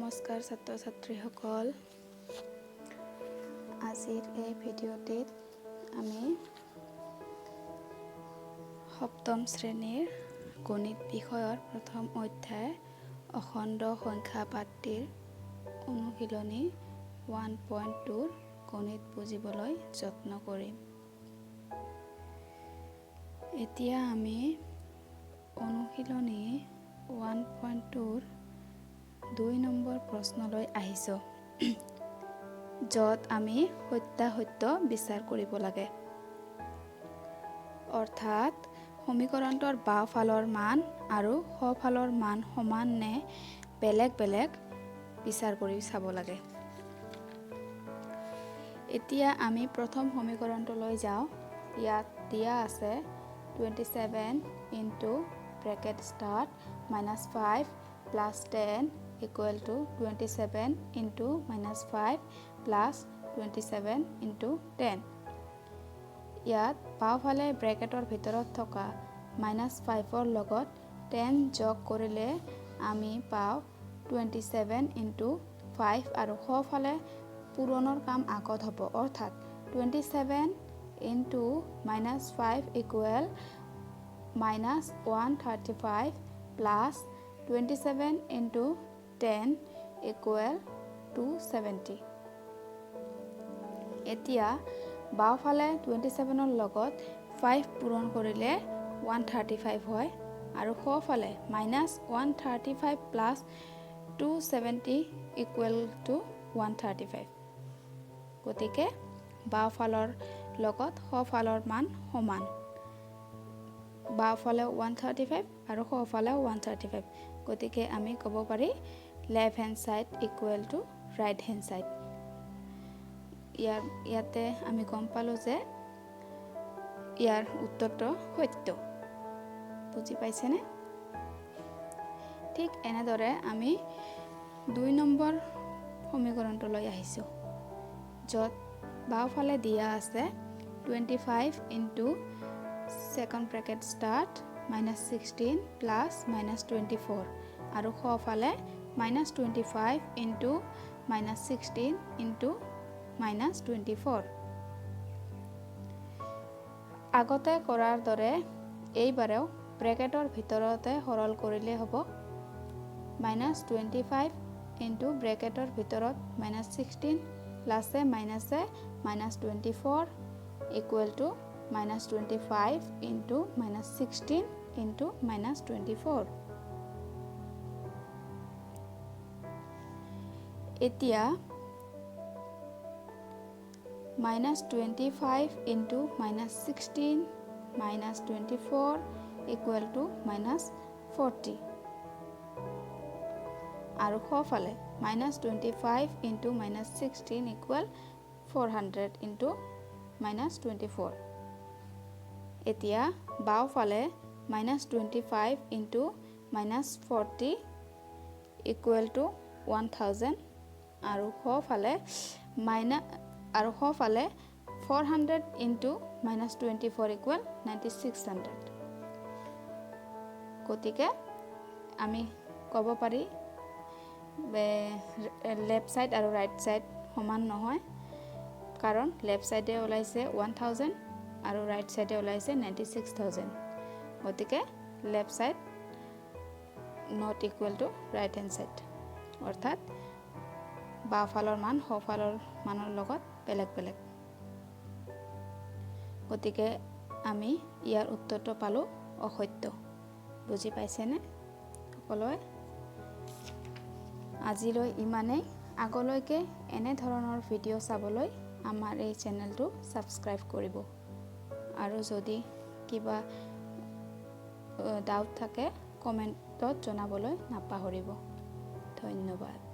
নমস্কাৰ ছাত্ৰ ছাত্ৰীসকল আজিৰ এই ভিডিঅ'টিত আমি সপ্তম শ্ৰেণীৰ গণিত বিষয়ৰ প্ৰথম অধ্যায় অখণ্ড সংখ্যা পাত্ৰীৰ অনুশীলনী 1.2 ৰ গণিত বুজিবলৈ যত্ন কৰিম। এতিয়া আমি অনুশীলনী 1.2 ৰ 2 নম্বৰ প্ৰশ্নলৈ আহিছো য'ত আমি সত্যাসত্য বিচাৰ কৰিব লাগে। অৰ্থাৎ সমীকৰণটোৰ বাওঁফালৰ মান আৰু সোঁফালৰ মান সমান নে বেলেগ বেলেগ বিচাৰ কৰি চাব লাগে। এতিয়া আমি প্ৰথম সমীকৰণটোলৈ যাওঁ। ইয়াত দিয়া আছে 27 into bracket start -5 plus 10 equal to 27 into -5 plus 27 into 10. ইয়াত বাওঁফালে ব্ৰেকেটৰ ভিতৰত থকা -5ৰ লগত 10 যোগ কৰিলে আমি পাওঁ 27 into 5 আৰু সোঁফালে পূৰণৰ কাম আগত হ'ব। অৰ্থাৎ 27 into -5 equal -135 plus 27 into 10 equal 270. এতিয়া বাওঁফালে 27ৰ লগত 5 পূৰণ কৰিলে 135 হয় আৰু সোঁফালে -135 plus 270 equal to 135. গতিকে বাওঁফালৰ লগত সোঁফালৰ মান সমান। বাওঁফালে 135 আৰু সোঁফালে 135। গতিকে আমি ক'ব পাৰি left hand side equal to right hand side. ইয়াতে আমি গম পালোঁ যে ইয়াৰ উত্তৰটো সত্য। বুজি পাইছেনে? ঠিক এনেদৰে আমি 2 নম্বৰ সমীকৰণটোলৈ আহিছোঁ য'ত বাওঁফালে দিয়া আছে 25 into second bracket start -16 plus -24 আৰু সোঁফালে -25 into -16 into -24। আগতে কৰাৰ দৰে এইবাৰেও ব্ৰেকেটৰ ভিতৰতে সৰল কৰিলে হ'ব। -25 into ব্ৰেকেটৰ ভিতৰত -16 প্লাছে মাইনাছে -24 equal to -25 into -16 into -24। এতিয়া -25 into -16 -24 equal to -40 আৰু সোঁফালে -25 into -16 equal 400 into -24। এতিয়া বাওঁফালে -25 into -40 equal to 1000 আৰু সোঁফালে 400 into -24 equal 9600। গতিকে আমি ক'ব পাৰি লেফ্ট সাইড আৰু ৰাইট সাইড সমান নহয়, কাৰণ লেফ্ট সাইডে ওলাইছে 1000 আৰু ৰাইট সাইডে ওলাইছে 96000। গতিকে left side not equal to right hand side. অৰ্থাৎ বাওঁফালৰ মান সোঁফালৰ মানৰ লগত বেলেগ বেলেগ। গতিকে আমি ইয়াৰ উত্তৰটো পালোঁ অসত্য। বুজি পাইছেনে সকলোৱে? আজিলৈ ইমানেই। আগলৈকে এনেধৰণৰ ভিডিঅ' চাবলৈ আমাৰ এই চেনেলটো ছাবস্ক্ৰাইব কৰিব আৰু যদি কিবা ডাউট থাকে কমেণ্টত জনাবলৈ নাপাহৰিব। ধন্যবাদ।